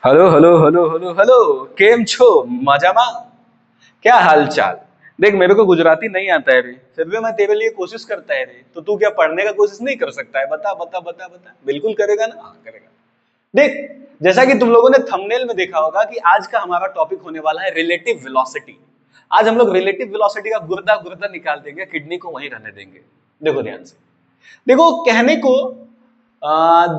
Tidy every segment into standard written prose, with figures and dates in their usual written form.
Hello hello hello hello hello. केम छो मजामा? क्या हाल चाल? देख, मेरे को गुजराती नहीं आता है रे, फिर भी मैं तेरे लिए कोशिश करता है रे। तो तू क्या पढ़ने का कोशिश नहीं कर सकता है? बता बता बता बता। बिल्कुल करेगा ना? हाँ करेगा। देख, जैसा कि तुम लोगों ने थंबनेल में देखा होगा कि आज का हमारा टॉपिक होने वाला है रिलेटिव वेलोसिटी। आज हम लोग रिलेटिव वेलोसिटी का गुर्दा गुर्दा निकाल देंगे, किडनी को वहीं रहने देंगे। देखो ध्यान से। देखो, कहने को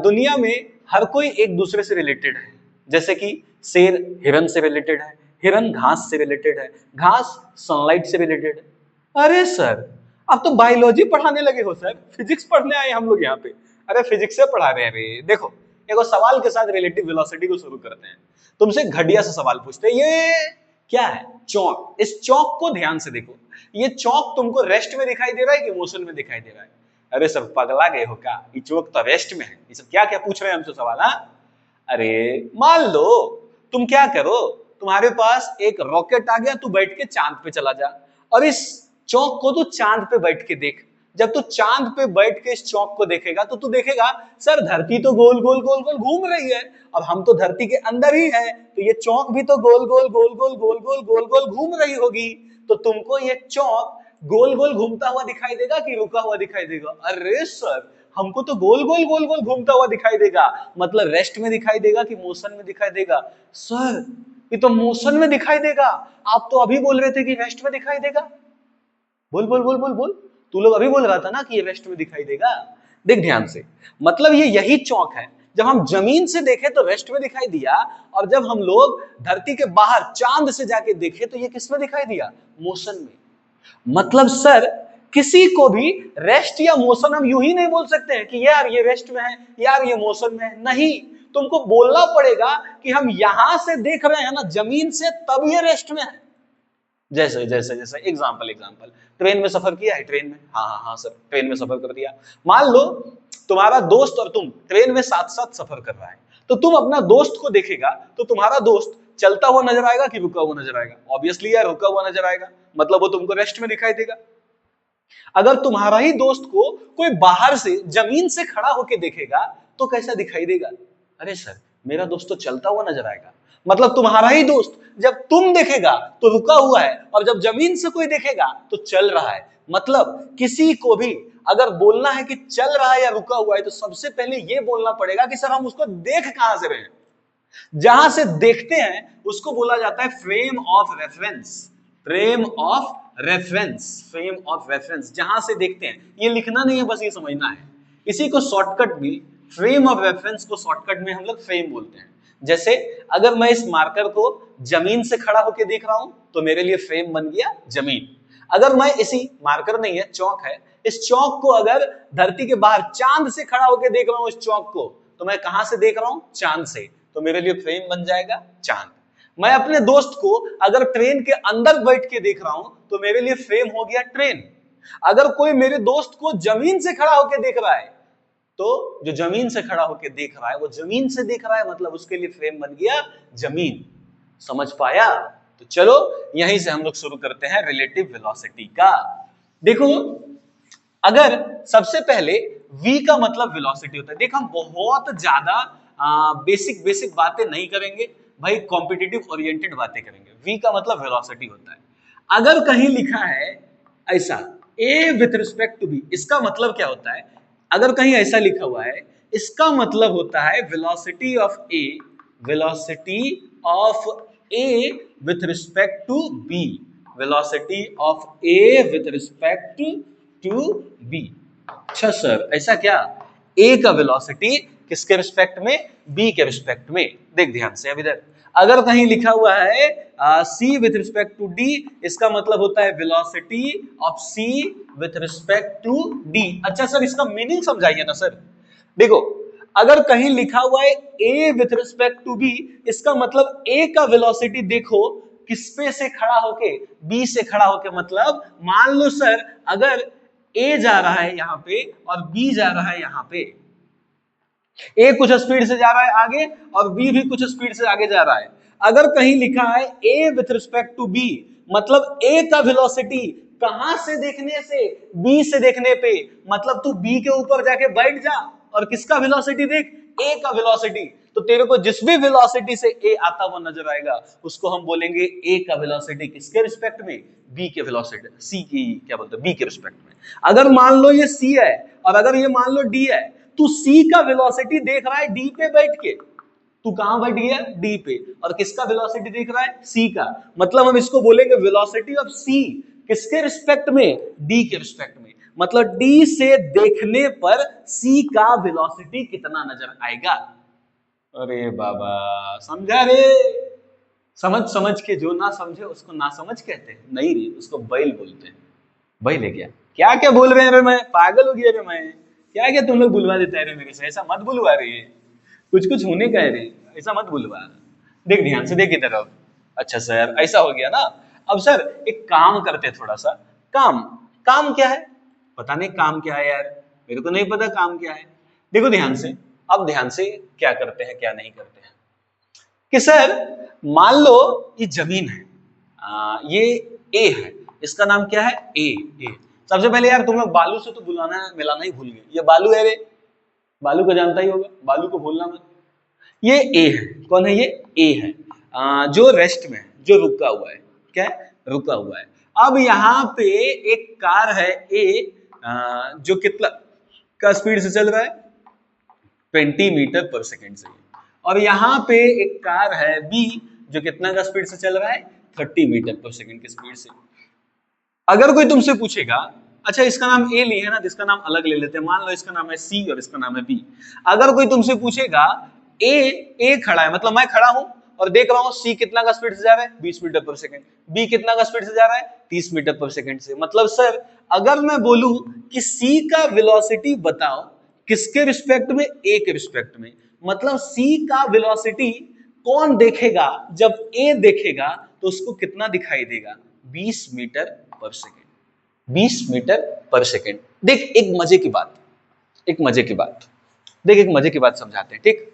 दुनिया में हर कोई एक दूसरे से रिलेटेड है। जैसे कि शेर हिरन से रिलेटेड है, हिरन घास से रिलेटेड है, घास सनलाइट से रिलेटेड है। अरे सर, आप तो बायोलॉजी पढ़ाने लगे हो सर, फिजिक्स पढ़ने आए हम लोग यहाँ पे। अरे फिजिक्स से पढ़ा रहे हैं रे। देखो, एक सवाल के साथ रिलेटिव वेलोसिटी को शुरू करते हैं। तुमसे घटिया सा सवाल पूछते हैं, ये क्या है? चौक। इस चौक को ध्यान से देखो। ये चौक तुमको रेस्ट में दिखाई दे रहा है कि मोशन में दिखाई दे रहा है? अरे सब पगला गए हो क्या? ये चौक तो रेस्ट में है। ये सब क्या क्या पूछ रहे हैं हमसे सवाल? हाँ, अरे मान लो तुम क्या करो, तुम्हारे पास एक रॉकेट आ गया, तू बैठ के चांद पे चला जा और इस चौक को तू चांद पे बैठ के देख। जब तू चांद पे बैठ के इस चौक को देखेगा तो तू देखेगा सर, धरती तो गोल गोल गोल गोल घूम रही है और हम तो धरती के अंदर ही है, तो ये चौक भी तो गोल गोल गोल गोल गोल गोल गोल गोल घूम रही होगी। तो तुमको ये चौक गोल गोल घूमता हुआ दिखाई देगा कि रुका हुआ दिखाई देगा? अरे सर, हमको तो गोल गोल गोल गोल घूमता हुआ दिखाई देगा। मतलब रेस्ट में दिखाई देगा कि मोशन में दिखाई देगा? सर, ये तो मोशन में दिखाई देगा। आप तो अभी बोल रहे थे कि रेस्ट में दिखाई देगा। बोल बोल बोल बोल बोल। तू लोग अभी बोल रहा था ना कि ये रेस्ट में दिखाई देगा। देख ध्यान से, मतलब ये यही चौक है। जब हम जमीन से देखे तो रेस्ट में दिखाई दिया, और जब हम लोग धरती के बाहर चांद से जाके देखे तो ये किस में दिखाई दिया? मोशन में। मतलब सर, किसी को भी रेस्ट या मोशन हम यूं ही नहीं बोल सकते हैं कि यार ये रेस्ट में है, यार ये मोशन में है। नहीं, तुमको बोलना पड़ेगा कि हम यहां से देख रहे हैं ना जमीन से, तब ये रेस्ट में है। जैसे जैसे जैसे एग्जाम्पल एग्जाम्पल, ट्रेन में सफर किया है? ट्रेन में, हाँ हाँ हाँ सर, ट्रेन में सफर कर दिया। मान लो तुम्हारा दोस्त और तुम ट्रेन में साथ साथ सफर कर रहा है, तो तुम अपना दोस्त को देखेगा तो तुम्हारा दोस्त चलता हुआ नजर आएगा कि रुका हुआ नजर आएगा? ऑब्वियसली यार रुका हुआ नजर आएगा, मतलब वो तुमको रेस्ट में दिखाई देगा। अगर तुम्हारा ही दोस्त को कोई बाहर से जमीन से खड़ा होकर देखेगा तो कैसा दिखाई देगा? अरे सर, मेरा दोस्त तो चलता हुआ नजर आएगा। मतलब तुम्हारा ही दोस्त जब तुम देखेगा तो रुका हुआ है, और जब जमीन से कोई देखेगा तो चल रहा है। मतलब किसी को भी अगर बोलना है कि चल रहा है या रुका हुआ है, तो सबसे पहले यह बोलना पड़ेगा कि सर हम उसको देख कहां से रहे हैं। जहां से देखते हैं उसको बोला जाता है frame of reference. Frame of reference, frame of reference, जहां से देखते हैं। ये लिखना नहीं है, बस ये समझना है। इसी को शॉर्टकट भी, फ्रेम ऑफ रेफरेंस को शॉर्टकट में हम लोग फ्रेम बोलते हैं। जैसे अगर मैं इस मार्कर को जमीन से खड़ा होकर देख रहा हूं तो मेरे लिए फ्रेम बन गया जमीन। अगर मैं इसी मार्कर नहीं है, चौक है, इस चौक को अगर धरती के बाहर चांद से खड़ा होकर देख रहा हूं इस चौक को, तो मैं कहां से देख रहा हूं? चांद से, तो मेरे लिए फ्रेम बन जाएगा चांद। मैं अपने दोस्त को अगर ट्रेन के अंदर बैठ के देख रहा हूं तो मेरे लिए फ्रेम हो गया ट्रेन। अगर कोई मेरे दोस्त को जमीन से खड़ा होकर देख रहा है तो जो जमीन से खड़ा होकर देख रहा है वो जमीन से देख रहा है, मतलब उसके लिए फ्रेम बन गया जमीन। समझ पाया? तो चलो यहीं से हम लोग शुरू करते हैं रिलेटिव वेलोसिटी का। देखो, अगर सबसे पहले v का मतलब वेलोसिटी होता है। देखो, हम बहुत ज्यादा बेसिक बेसिक बातें नहीं करेंगे भाई, कॉम्पिटिटिव ओरिएंटेड बातें करेंगे। v का मतलब वेलोसिटी होता है। अगर कहीं लिखा है ऐसा a with respect to b, इसका मतलब क्या होता है? अगर कहीं ऐसा लिखा हुआ है, इसका मतलब होता है velocity of a, velocity of a with respect to b, velocity of a with respect to b। अच्छा सर, ऐसा क्या? a का वेलोसिटी किसके रिस्पेक्ट में? b के रिस्पेक्ट में। देख ध्यान से, अब इधर अगर कहीं लिखा हुआ है c with respect to d, इसका मतलब होता है velocity of c with respect to d। अच्छा सर, इसका मीनिंग समझाइए ना सर। देखो, अगर कहीं लिखा हुआ है a with respect to b, इसका मतलब a का वेलोसिटी देखो किस पे से खड़ा होके? b से खड़ा होके। मतलब मान लो सर, अगर a जा रहा है यहां पे और b जा रहा है यहां पे, a कुछ स्पीड से जा रहा है आगे और b भी कुछ स्पीड से आगे जा रहा है। अगर कहीं लिखा है a with respect to b, मतलब a का वेलोसिटी कहां से देखने से? b से देखने पे। मतलब तू b के ऊपर जाके बैठ जा और किसका वेलोसिटी देख? a का वेलोसिटी। तो तेरे को जिस भी वेलोसिटी से ए आता हुआ नजर आएगा उसको हम बोलेंगे ए का वेलोसिटी किसके रिस्पेक्ट में, बी के वेलोसिटी, सी की क्या बोलते हैं, बी के रिस्पेक्ट में। अगर मान लो ये सी है और अगर ये मान लो डी है, तू सी का वेलोसिटी देख रहा है डी पे बैठ के, तू कहां बैठ गया, डी पे, और किसका वेलोसिटी देख रहा है, सी का, मतलब हम इसको बोलेंगे वेलोसिटी ऑफ सी किसके रिस्पेक्ट में, डी के रिस्पेक्ट में। मतलब डी से देखने पर सी का वेलोसिटी कितना नजर आएगा। अरे बाबा समझा रे, समझ समझ के जो ना समझे उसको ना समझ कहते हैं, नहीं रे उसको बैल बोलते हैं। बैल है क्या, क्या क्या बोल रहे हैं रे, मैं पागल हो गया रे, मैं क्या क्या तुम लोग बुलवा देता है रे मेरे से, ऐसा मत बुलवा रे, कुछ कुछ होने का है रे, ऐसा मत बुलवा। देख ध्यान से देख इधर अब, अच्छा सर ऐसा हो गया ना, अब सर एक काम करते थोड़ा सा, काम काम क्या है, पता नहीं काम क्या है यार, मेरे को नहीं पता काम क्या है। देखो ध्यान से, अब ध्यान से क्या करते हैं क्या नहीं करते हैं, कि सर मान लो ये जमीन है, ये ए है, इसका नाम क्या है, ए। सबसे पहले यार तुम लोग बालू से तो बुलाना मिलाना ही भूल गए, ये बालू है रे, बालू को जानता ही होगा, बालू को भूलना मत। ये ए है, कौन है ये, ए है, जो रेस्ट में, जो रुका हुआ है, क्या है, रुका हुआ है। अब यहाँ पे एक कार है ए, जो कितना का स्पीड से चल रहा है, 20 मीटर पर सेकेंड से, और यहाँ पे एक कार है बी जो कितना का स्पीड से चल रहा है, 30 मीटर पर सेकेंड की स्पीड से। अगर कोई तुमसे पूछेगा, अच्छा इसका नाम ए लिए है ना, जिसका नाम अलग ले लेते हैं, मान लो इसका नाम है सी और इसका नाम है बी। अगर कोई तुमसे पूछेगा ए खड़ा है, मतलब मैं खड़ा हूं और देख रहा हूं सी कितना का स्पीड से जा रहा है, 20 मीटर पर सेकंड, बी कितना का स्पीड से जा रहा है, 30 मीटर पर सेकंड से। मतलब सर अगर मैं बोलूं कि सी का वेलोसिटी बताओ किसके रिस्पेक्ट में, ए के रिस्पेक्ट में, मतलब सी का वेलोसिटी कौन देखेगा, जब ए देखेगा तो उसको कितना दिखाई देगा, 20 मीटर पर सेकेंड, 20 मीटर पर सेकेंड। देख एक मजे की बात, एक मजे की बात, देख एक मजे की बात समझाते हैं, ठीक।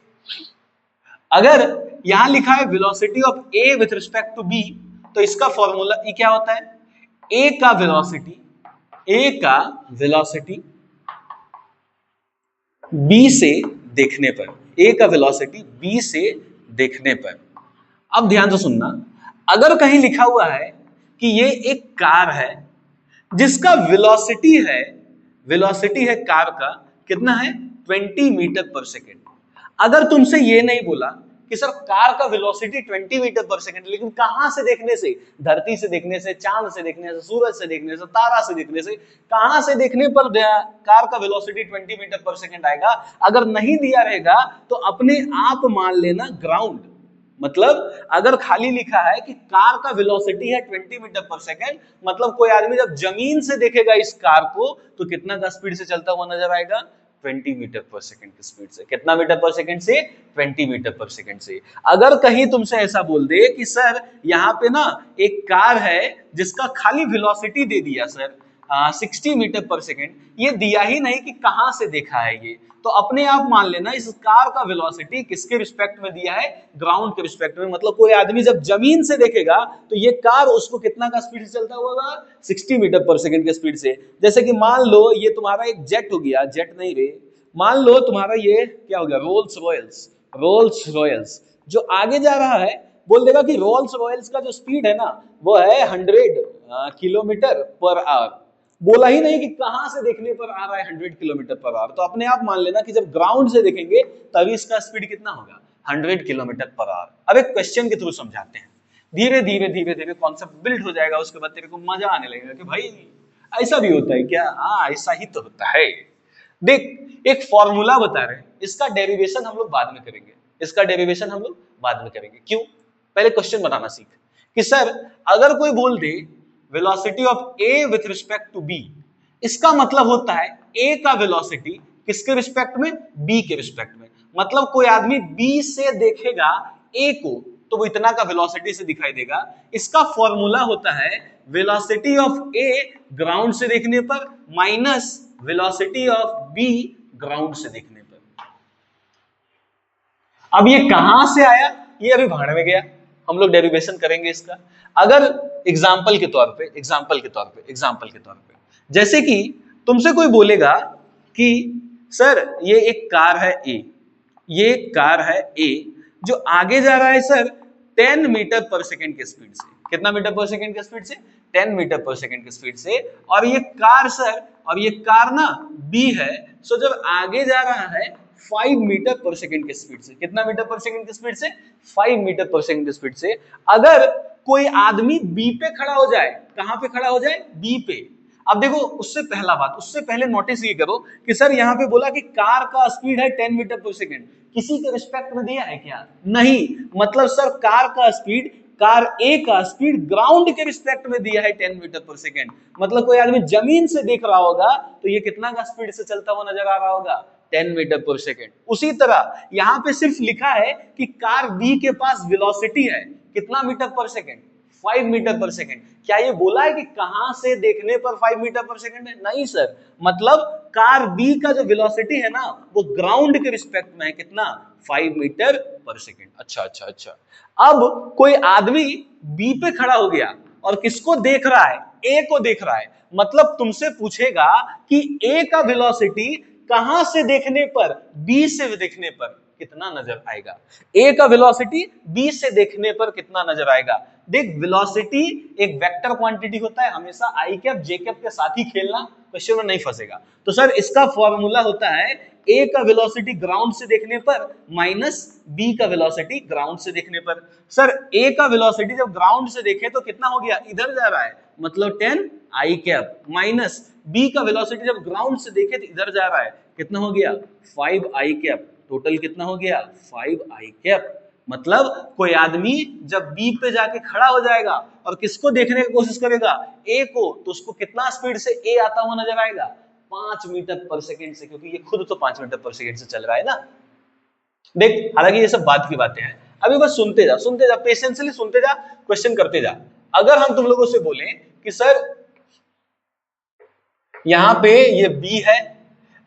अगर यहां लिखा है velocity of A with respect to b, तो इसका फॉर्मूला ये क्या होता है, ए का वेलोसिटी बी से देखने पर, ए का वेलोसिटी बी से देखने पर। अब ध्यान से सुनना, अगर कहीं लिखा हुआ है कि ये एक कार है जिसका वेलोसिटी है कार का कितना है, 20 मीटर पर सेकेंड। अगर तुमसे ये नहीं बोला कि सर कार का वेलोसिटी 20 मीटर पर सेकेंड, लेकिन कहां से देखने से, धरती से देखने से, चांद से देखने से, सूरज से देखने से, तारा से देखने से, कहां से देखने पर कार का वेलोसिटी 20 मीटर पर सेकेंड आएगा, अगर नहीं दिया रहेगा तो अपने आप मान लेना ग्राउंड। मतलब अगर खाली लिखा है कि कार का वेलोसिटी है 20 मीटर पर सेकेंड, मतलब कोई आदमी जब जमीन से देखेगा इस कार को तो कितना का स्पीड से चलता हुआ नजर आएगा, 20 मीटर पर सेकेंड की स्पीड से। कितना मीटर पर सेकेंड से, 20 मीटर पर सेकेंड से। अगर कहीं तुमसे ऐसा बोल दे कि सर यहाँ पे ना एक कार है जिसका खाली वेलोसिटी दे दिया सर 60 मीटर पर सेकेंड, ये दिया ही नहीं कि कहां से देखा है ये, तो अपने आप मान लेना इस कार का वेलोसिटी किसके रिस्पेक्ट में दिया है, ग्राउंड के रिस्पेक्ट में। मतलब कोई आदमी जब जमीन से देखेगा तो ये कार उसको कितना का स्पीड से चलता होगा, 60 मीटर पर सेकेंड के स्पीड से। जैसे कि मान लो ये तुम्हारा एक जेट हो गया, जेट नहीं रे, मान लो तुम्हारा ये क्या हो गया, रोल्स रॉयल्स जो आगे जा रहा है, बोल देगा कि रोल्स रॉयल्स का जो स्पीड है ना वो है 100 किलोमीटर पर आवर। बोला ही नहीं कि कहां से देखने पर आ रहा है 100 किलोमीटर पर आवर, तो अपने आप मान लेना कि जब ग्राउंड से देखेंगे तभी इसका स्पीड कितना होगा, 100 किलोमीटर पर आवर। अब एक क्वेश्चन के थ्रू समझाते हैं, धीरे धीरे कॉन्सेप्ट बिल्ड हो जाएगा, उसके बाद तेरे को मजा आने लगेगा कि भाई ऐसा भी होता है क्या, हाँ ऐसा ही तो होता है। देख एक फॉर्मूला बता रहे हैं, इसका डेरिवेशन हम लोग बाद में करेंगे, क्यों, पहले क्वेश्चन बनाना सीख कि सर अगर कोई बोल दे velocity of A with respect to B, इसका मतलब होता है ए का वेलोसिटी किसके रिस्पेक्ट में, बी के रिस्पेक्ट में। मतलब कोई आदमी बी से देखेगा ए को तो वो इतना का वेलोसिटी से दिखाई देगा। इसका फॉर्मूला होता है वेलोसिटी ऑफ ए ग्राउंड से देखने पर minus velocity of b ground से देखने पर। अब ये कहां से आया, ये अभी भाड़ में गया, हम लोग डेरिवेशन करेंगे इसका। अगर एग्जाम्पल के तौर पे जैसे कि तुमसे कोई बोलेगा कि सर ये एक कार है ए ये कार है ए जो आगे जा रहा है सर 10 मीटर पर सेकेंड की स्पीड से। कितना मीटर पर सेकेंड की स्पीड से? 10 मीटर पर सेकेंड की स्पीड से। और ये कार सर, और ये कार ना बी है, सो जब आगे जा रहा है 5 मीटर पर सेकेंड की स्पीड से। कितना मीटर पर सेकेंड की स्पीड से? 5 मीटर पर सेकेंड की स्पीड से। अगर कोई आदमी बी पे खड़ा हो जाए, कहां पे खड़ा हो जाए? बी पे। अब देखो उससे पहला बात, उससे पहले नोटिस ये करो कि सर यहाँ पे बोला कि कार का स्पीड है 10 मीटर पर सेकेंड, किसी के रिस्पेक्ट में दिया है क्या? नहीं। मतलब सर कार का स्पीड, कार ए का स्पीड ग्राउंड के रिस्पेक्ट में दिया है 10 मीटर पर सेकेंड। मतलब कोई आदमी जमीन से देख रहा होगा तो ये कितना का स्पीड से चलता हुआ नजर आ रहा होगा? 10 मीटर पर सेकेंड। उसी तरह यहाँ पे सिर्फ लिखा है कि कार बी के पास वेलोसिटी है कितना मीटर पर सेकेंड? 5 मीटर पर सेकेंड। क्या ये बोला है कि कहां से देखने पर 5 मीटर पर सेकेंड है? नहीं सर। मतलब कार बी का जो वेलोसिटी है ना वो ग्राउंड के रिस्पेक्ट में है कितना? 5 मीटर पर सेकेंड। अच्छा अच्छा अच्छा। अब कोई आदमी बी पे खड़ा हो गया और किसको देख रहा है? ए को देख रहा है। मतलब तुमसे पूछेगा कि ए का वेलोसिटी कहां से देखने पर? बी से देखने पर कितना नजर आएगा? ए का वेलोसिटी बी से देखने पर कितना नजर आएगा? देख वेलोसिटी एक वेक्टर क्वांटिटी होता है, हमेशा आई कैप जे कैप के साथ ही खेलना, क्वेश्चन में नहीं फंसेगा। तो सर इसका फॉर्मूला होता है ए का वेलोसिटी ग्राउंड से देखने पर माइनस बी का वेलोसिटी ग्राउंड से देखने पर। सर ए का वेलोसिटी जब ग्राउंड से देखे तो कितना हो गया? इधर जा रहा है, मतलब 10 आई कैप, माइनस बी का वेलोसिटी जब ग्राउंड से देखे तो इधर जा रहा है, कितना हो गया? 5 आई कैप। टोटल कितना हो गया? 5 आई कैप। मतलब कोई आदमी जब बी पे जाके खड़ा हो जाएगा और किसको देखने की कोशिश करेगा? ए को, तो उसको कितना स्पीड से ए आता हुआ नजर आएगा? 5 मीटर पर सेकेंड से, क्योंकि ये खुद तो 5 मीटर पर सेकेंड से चल रहा है ना। देख हालांकि ये सब बात की बातें हैं, अभी बस सुनते जा पेशेंसली सुनते जा, क्वेश्चन करते जा। अगर हम तुम लोगों से बोलें कि सर यहाँ पे ये बी है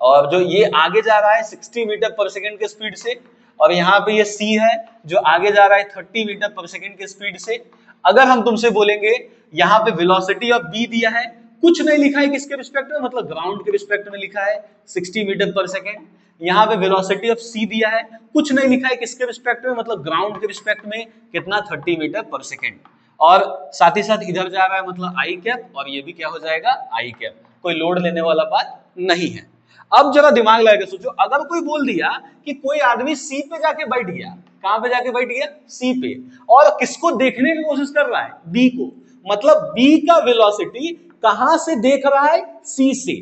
और जो ये आगे जा रहा है 60 मीटर पर सेकेंड के स्पीड से, और यहाँ पे ये सी है जो आगे जा रहा है 30 मीटर पर सेकेंड के स्पीड से। अगर हम तुमसे बोलेंगे यहाँ पे वेलोसिटी ऑफ बी दिया है, कुछ नहीं लिखा है किसके रिस्पेक्ट में, मतलब ग्राउंड के रिस्पेक्ट में लिखा है 60 मीटर पर सेकेंड। यहाँ पे वेलोसिटी ऑफ सी दिया है, कुछ नहीं लिखा है किसके रिस्पेक्ट में, मतलब ग्राउंड के रिस्पेक्ट में कितना? 30 मीटर पर सेकेंड। और साथ ही साथ इधर जा रहा है मतलब आई कैप, और ये भी क्या हो जाएगा? आई कैप। कोई लोड लेने वाला बात नहीं है। अब जरा दिमाग लगा के सोचो, अगर कोई बोल दिया कि कोई आदमी सी पे जाके बैठ गया, कहां पे जाके बैठ गया? सी पे, और किसको देखने की कोशिश कर रहा है? बी को। मतलब बी का वेलोसिटी कहां से देख रहा है? सी से।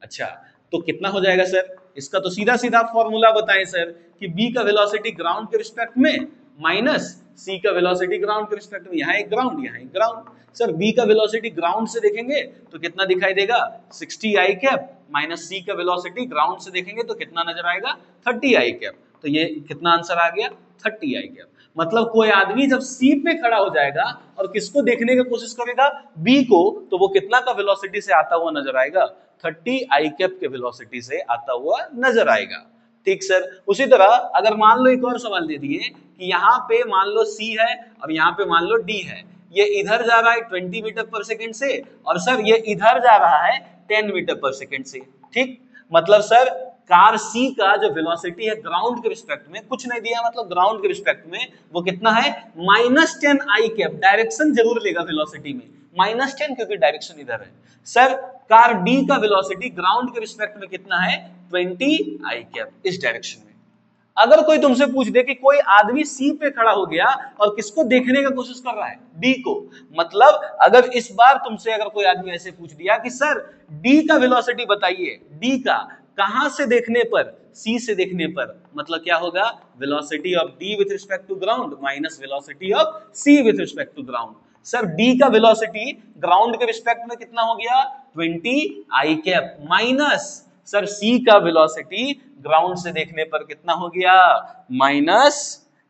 अच्छा, तो कितना हो जाएगा सर? इसका तो सीधा सीधा फॉर्मूला बताएं सर कि बी का वेलोसिटी ग्राउंड के रिस्पेक्ट में माइनस सी का वेलोसिटी ग्राउंड के रिस्पेक्ट में। यहाँ एक ग्राउंड, यहाँ एक ग्राउंड। सर बी का वेलोसिटी ग्राउंड से देखेंगे तो कितना दिखाई देगा? 60 आई कैप, माइनस सी का वेलोसिटी ग्राउंड से देखेंगे तो कितना नजर आएगा? 30 आई कैप। तो ये कितना आंसर आ गया? 30 आई कैप। मतलब कोई आदमी जब सी पे खड़ा हो जाएगा और किसको देखने की कोशिश करेगा? बी को, तो वो कितना का वेलोसिटी से आता हुआ नजर आएगा? 30 आई कैप के वेलोसिटी से आता हुआ नजर आएगा। ठीक सर। उसी तरह अगर मान लो एक और सवाल दे दिए कि यहाँ पे मान लो सी है और यहाँ पे मान लो डी है, ये इधर जा रहा है 20 मीटर पर सेकेंड से, और सर ये इधर जा रहा है 10 मीटर पर सेकेंड से। ठीक, मतलब सर कार सी का जो वेलोसिटी है ग्राउंड के रिस्पेक्ट में, कुछ नहीं दिया मतलब ग्राउंड के रिस्पेक्ट में, वो कितना है? -10 आई कैप। डायरेक्शन जरूर लेगा वेलोसिटी में, -10 क्योंकि डायरेक्शन इधर है। सर कार डी का वेलोसिटी ग्राउंड के रिस्पेक्ट में कितना है? 20 आई कैप, इस डायरेक्शन में। अगर कोई तुमसे पूछ दे कि कोई आदमी सी पे खड़ा हो गया और किसको देखने की कोशिश कर रहा है? डी को। मतलब अगर इस बार तुमसे अगर कोई आदमी ऐसे पूछ दिया कि सर डी का वेलोसिटी बताइए, डी का कहां से देखने पर? सी से देखने पर। मतलब क्या होगा? Velocity of D with respect to ground minus velocity of c with respect to ground. Sir d का वेलोसिटी ग्राउंड के रिस्पेक्ट में कितना हो गया? 20 i cap, minus sir c का वेलोसिटी ग्राउंड से देखने पर कितना हो गया? माइनस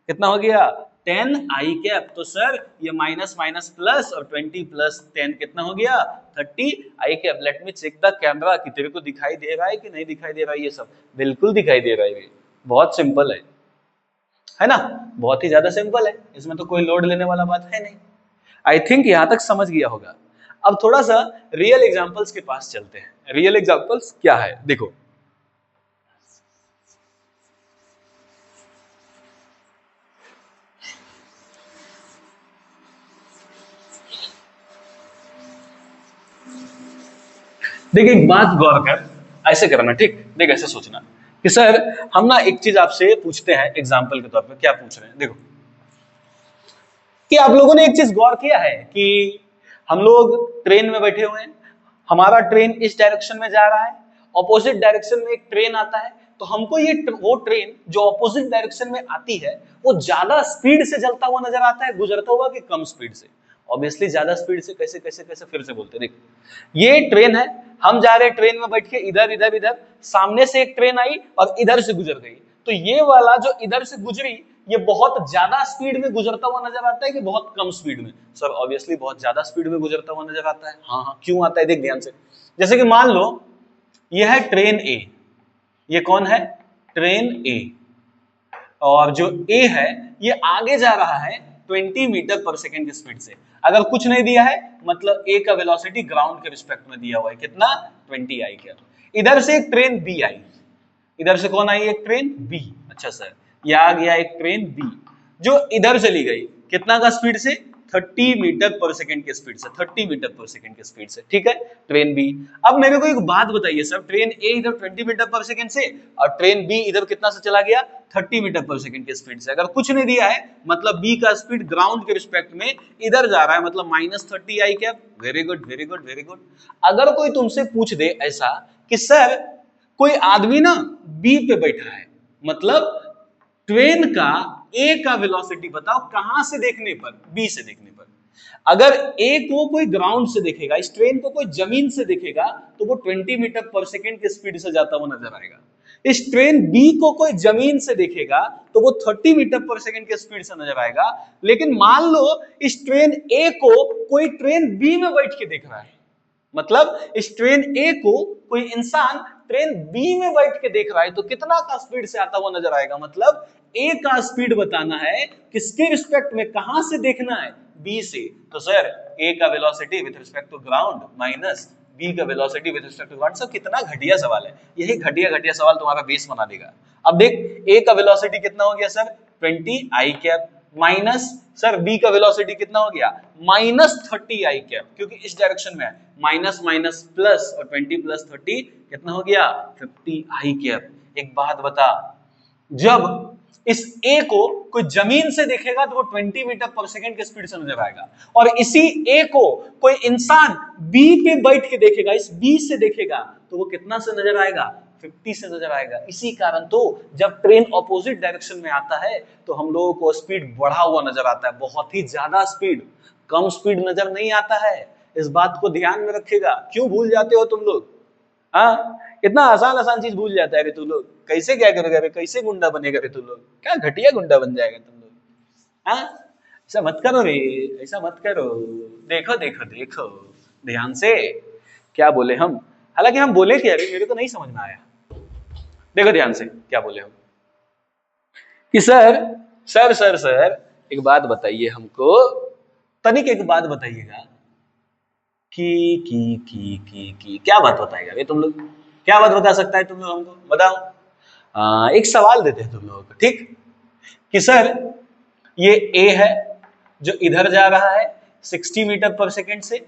कितना हो गया? 10 आई कैप। तो सर ये माइनस माइनस प्लस और 20 प्लस 10 कितना हो गया? 30 i cap. Let me check the camera कि तेरे को दिखाई दे रहा है कि नहीं दिखाई दे रहा है। ये सब बिल्कुल दिखाई दे रहा है, बहुत सिंपल है ना? बहुत ही ज्यादा सिंपल है, इसमें तो कोई लोड लेने वाला बात है नहीं। आई थिंक यहां तक समझ गया होगा। अब थोड़ा सा रियल एग्जांपल्स के पास चलते हैं। रियल एग्जांपल्स क्या है देखो। देखिए एक बात गौर कर, ऐसे करना ठीक, देख ऐसे सोचना कि सर हम ना एक चीज आपसे पूछते हैं एग्जाम्पल के तौर पे, क्या पूछ रहे हैं देखो, कि आप लोगों ने एक चीज गौर किया है कि हम लोग ट्रेन में बैठे हुए हैं, हमारा ट्रेन इस डायरेक्शन में जा रहा है, ऑपोजिट डायरेक्शन में एक ट्रेन आता है, तो हमको ये वो ट्रेन जो ऑपोजिट डायरेक्शन में आती है वो ज्यादा स्पीड से चलता हुआ नजर आता है, गुजरता हुआ, कि कम स्पीड से? ऑब्वियसली ज्यादा स्पीड से। कैसे कैसे कैसे फिर से बोलते, देख ये ट्रेन है, हम जा रहे हैं ट्रेन में बैठ के, इधर इधर इधर, सामने से एक ट्रेन आई और इधर से गुजर गई, तो ये वाला जो इधर से गुजरी ये बहुत ज्यादा स्पीड में गुजरता हुआ नजर आता है कि बहुत कम स्पीड में? सर ऑब्वियसली बहुत ज्यादा स्पीड में गुजरता हुआ नजर आता है। हाँ हाँ, क्यों आता है देख ध्यान से। जैसे कि मान लो ये है ट्रेन ए, ये कौन है? ट्रेन ए, और जो ए है ये आगे जा रहा है 20 मीटर पर सेकेंड की स्पीड से। अगर कुछ नहीं दिया है मतलब ए का वेलोसिटी ग्राउंड के रिस्पेक्ट में दिया हुआ है कितना? 20 आई क्या। इधर से एक ट्रेन बी आई, इधर से कौन आई? एक ट्रेन बी। अच्छा सर, ये आ गया एक ट्रेन बी जो इधर चली गई, कितना का स्पीड से? 30 मीटर पर सेकंड की स्पीड से, 30 मीटर पर सेकंड की स्पीड से, ठीक है, ट्रेन बी। अब मेरे को एक बात बताइए सर, ट्रेन ए इधर 20 मीटर पर सेकंड से और ट्रेन बी इधर कितना से चला गया? 30 मीटर पर सेकंड की स्पीड से। अगर कुछ नहीं दिया है मतलब बी का स्पीड ग्राउंड के रिस्पेक्ट में इधर जा रहा है, मतलब -30 आई क्या? Very good very good very good. अगर कोई तुमसे पूछ दे ऐसा कि सर कोई आदमी ना बी पे बैठा है, मतलब ट्रेन का ए का वेलोसिटी बताओ, कहां से देखने पर? बी से देखने पर। अगर ए को कोई ग्राउंड से देखेगा, इस ट्रेन को कोई जमीन से देखेगा, तो वो 20 मीटर पर सेकंड की स्पीड से जाता हुआ नजर आएगा। इस ट्रेन बी को कोई जमीन से देखेगा तो वो 30 मीटर पर सेकंड की स्पीड से नजर आएगा। लेकिन मान लो इस ट्रेन ए को कोई ट्रेन बी में बैठ के देख रहा है, मतलब इस ट्रेन ए को कोई इंसान ट्रेन बी में बैठ के देख रहा है, तो कितना का स्पीड से आता हुआ नजर आएगा? मतलब ए का स्पीड बताना है, किसके रिस्पेक्ट में, कहां से देखना है? बी से। तो सर ए का velocity with respect to ground minus B का velocity with respect to ground. Sir कितना घटिया सवाल है, यही घटिया घटिया सवाल तुम्हारा बेस बना देगा। अब देख ए का वेलोसिटी कितना हो गया sir? 20 i cap, minus sir B का वेलोसिटी कितना हो गया? -30 आई कैप, क्योंकि इस डायरेक्शन में है, माइनस माइनस प्लस, और 20 प्लस 30 कितना हो गया? 50 आई कैप। एक बात बता, जब इस ए को कोई जमीन से देखेगा तो वो 20 मीटर पर सेकंड की स्पीड से नजर आएगा, और इसी ए को कोई इंसान बी पे बैठ के देखेगा, इस बी से देखेगा, तो वो कितना से नजर आएगा? 50 से नजर आएगा। इसी कारण तो जब ट्रेन ऑपोजिट डायरेक्शन में आता है तो हम लोगों को स्पीड बढ़ा हुआ नजर आता है, बहुत ही ज्यादा स्पीड, कम स्पीड नजर नहीं आता है। इस बात को ध्यान में रखिएगा। क्यों भूल जाते हो तुम लोग? हाँ, इतना आसान आसान चीज भूल जाता है रे तू लोग। कैसे क्या करोगे रे, कैसे गुंडा बनेगा रे तू लोग? क्या घटिया गुंडा बन जाएगा तुम लोग। हाँ, ऐसा मत करो रे, ऐसा मत करो। देखो देखो देखो ध्यान से, क्या बोले हम, हालांकि हम बोले क्या रे, मेरे को नहीं समझ में आया। देखो ध्यान से क्या बोले हम, कि सर सर सर सर एक बात बताइए हमको, तनिक एक बात बताइएगा की क्या बात बताएगा ये तुम लोग? क्या बात बता सकता है तुम लोग हमको, बताओ। एक सवाल देते हैं तुम लोगों को, ठीक, कि सर ये ए है जो इधर जा रहा है 60 मीटर पर सेकेंड से,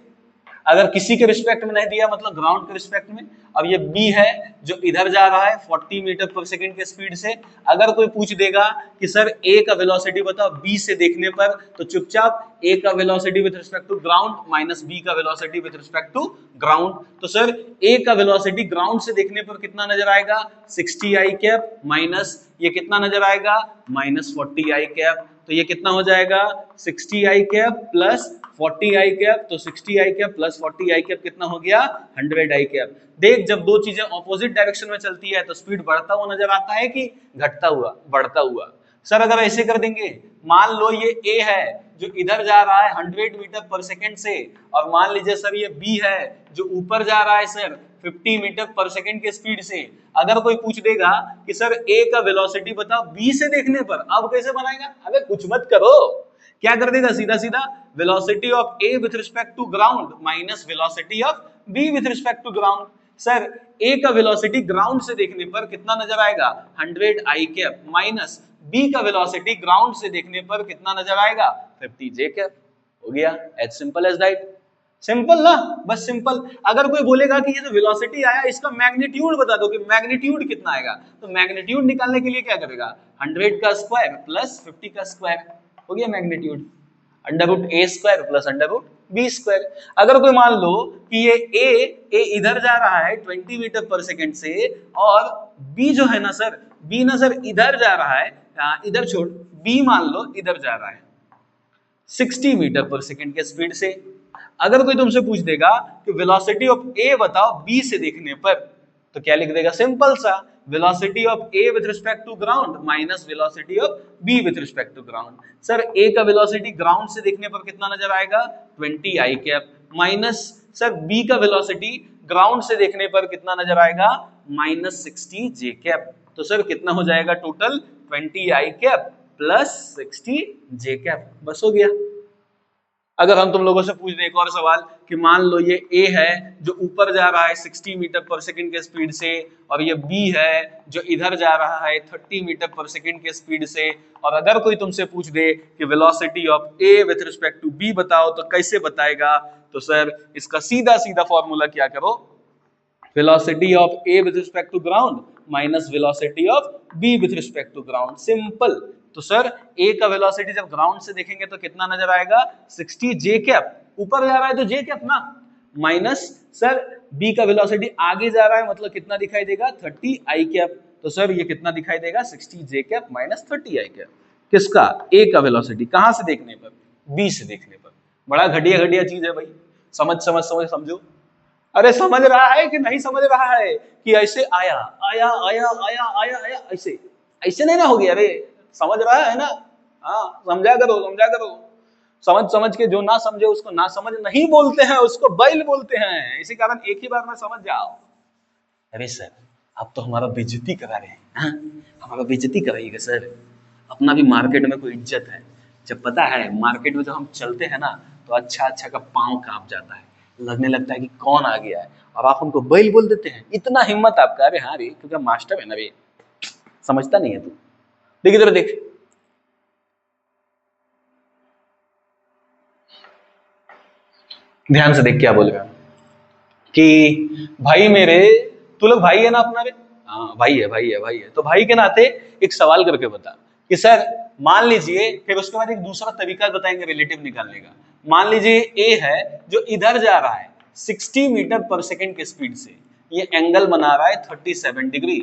अगर किसी के रिस्पेक्ट में नहीं दिया मतलब ग्राउंड के रिस्पेक्ट में। अब ये बी है जो इधर जा रहा है 40 मीटर पर सेकेंड के स्पीड से। अगर कोई पूछ देगा कि सर ए का वेलोसिटी बताओ बी से देखने पर, तो चुपचाप ए का velocity with respect to ground minus B का velocity with respect to ground. तो सर ए का वेलोसिटी ग्राउंड से देखने पर कितना नजर आएगा? 60 आई कैप, माइनस ये कितना नजर आएगा? -40 आई कैप। तो ये कितना हो जाएगा? 60 आई कैप प्लस 40 आई कैप। तो 60 आई कैप प्लस 40 आई कैप कितना हो गया? 100 आई कैप। देख, जब दो चीजें ऑपोजिट डायरेक्शन में चलती है तो स्पीड बढ़ता हुआ नजर आता है कि घटता हुआ? बढ़ता हुआ। सर अगर ऐसे कर देंगे, मान लो ये ए है जो इधर जा रहा है 100 मीटर पर सेकेंड से, और मान लीजिए सर ये बी है जो ऊपर जा रहा है सर 50 मीटर पर सेकेंड के स्पीड से। अगर कोई पूछ देगा कि सर ए का वेलोसिटी बताओ बी से देखने पर, अब कैसे बनाएगा? अबे कुछ मत करो, क्या कर देगा? सीधा सीधा velocity of A with respect to ground minus velocity of B with respect to ground. Sir ए का वेलोसिटी ग्राउंड से देखने पर कितना नजर आएगा? 100 आई कैप, माइनस बी का वेलोसिटी ग्राउंड से देखने पर कितना नजर आएगा? 50 जे कैप। हो गया, as simple as that. Simple ना, बस सिंपल। अगर कोई बोलेगा कि ये जो वेलोसिटी आया इसका मैग्नीट्यूड बता दो कि मैग्नीट्यूड कितना आएगा, तो मैग्नीट्यूड निकालने के लिए क्या करेगा, 100 का स्क्वायर प्लस 50 का स्क्वायर, हो गया magnitude, under root A square plus under root B square. अगर कोई मान लो कि ये ए इधर जा रहा है 20 मीटर पर सेकेंड से, और बी जो है ना सर, बी ना सर इधर जा रहा है, इधर छोड़, बी मान लो इधर जा रहा है 60 मीटर पर सेकेंड के स्पीड से। अगर कोई तुमसे पूछ देगा कि वेलोसिटी ऑफ ए बताओ बी से देखने पर, तो क्या लिख देगा, सिंपल सा, velocity of A with respect to ground minus velocity of B with respect to ground. Sir ए का वेलोसिटी ग्राउंड से देखने पर कितना नजर आएगा, 20 i cap, minus sir B का वेलोसिटी ग्राउंड से देखने पर कितना नजर आएगा, माइनस 60 जे कैप। तो सर कितना हो जाएगा total, 20 i cap plus 60 J cap, बस हो गया। अगर हम तुम लोगों से पूछ दें एक और सवाल कि मान लो ये ए है जो ऊपर जा रहा है 60 मीटर पर सेकंड के स्पीड से, और ये बी है जो इधर जा रहा है 30 मीटर पर सेकंड के स्पीड से, और अगर कोई तुमसे पूछ दे कि velocity of A with respect to b बताओ, तो कैसे बताएगा, तो सर इसका सीधा सीधा फॉर्मूला क्या करो, velocity of A with respect to ground minus velocity of B with respect to ground, simple. तो सर ए का वेलोसिटी जब ग्राउंड से देखेंगे तो कितना नजर आएगा, 60 जे कैप, ऊपर जा रहा है तो जे कैप ना, माइनस सर बी का वेलोसिटी आगे जा रहा है मतलब कितना दिखाई देगा, 30 आई कैप। तो सर ये कितना दिखाई देगा, 60 जे कैप माइनस 30 आई कैप। किसका, ए का वेलोसिटी, कहां से देखने पर, बी से देखने पर। बड़ा घटिया घटिया चीज है भाई, समझ समझ समझ समझो। अरे समझ रहा है कि नहीं समझ रहा है कि ऐसे आया आया आया आया आया आया, ऐसे ऐसे नहीं ना हो गया, अरे समझ रहा है ना, हाँ समझा करो समझा करो। समझ समझ के जो ना समझे उसको ना समझ नहीं बोलते हैं, उसको बैल बोलते हैं, इसी कारण एक ही बार में समझ जाओ। अरे सर आप तो हमारा बेइज्जती करा रहे हैं, हाँ? हमारा बेइज्जती कराइएगा सर, अपना भी मार्केट में कोई इज्जत है। जब पता है मार्केट में जब हम चलते हैं ना तो अच्छा अच्छा का पांव कांप जाता है, लगने लगता है कि कौन आ गया है, और आप उनको बैल बोल देते हैं, इतना हिम्मत आपका। अरे हाँ रे, क्योंकि मास्टर है ना रे, समझता नहीं है तू। देख इधर देख, ध्यान से देख क्या बोल रहा कि भाई मेरे, तू लोग भाई है ना अपना रे, हाँ भाई है भाई है भाई है, तो भाई के नाते एक सवाल करके बता कि सर मान लीजिए, फिर उसके बाद एक दूसरा तरीका बताएंगे रिलेटिव निकालने का। मान लीजिए ए है जो इधर जा रहा है 60 मीटर पर सेकेंड के स्पीड से, ये एंगल बना रहा है 37 डिग्री,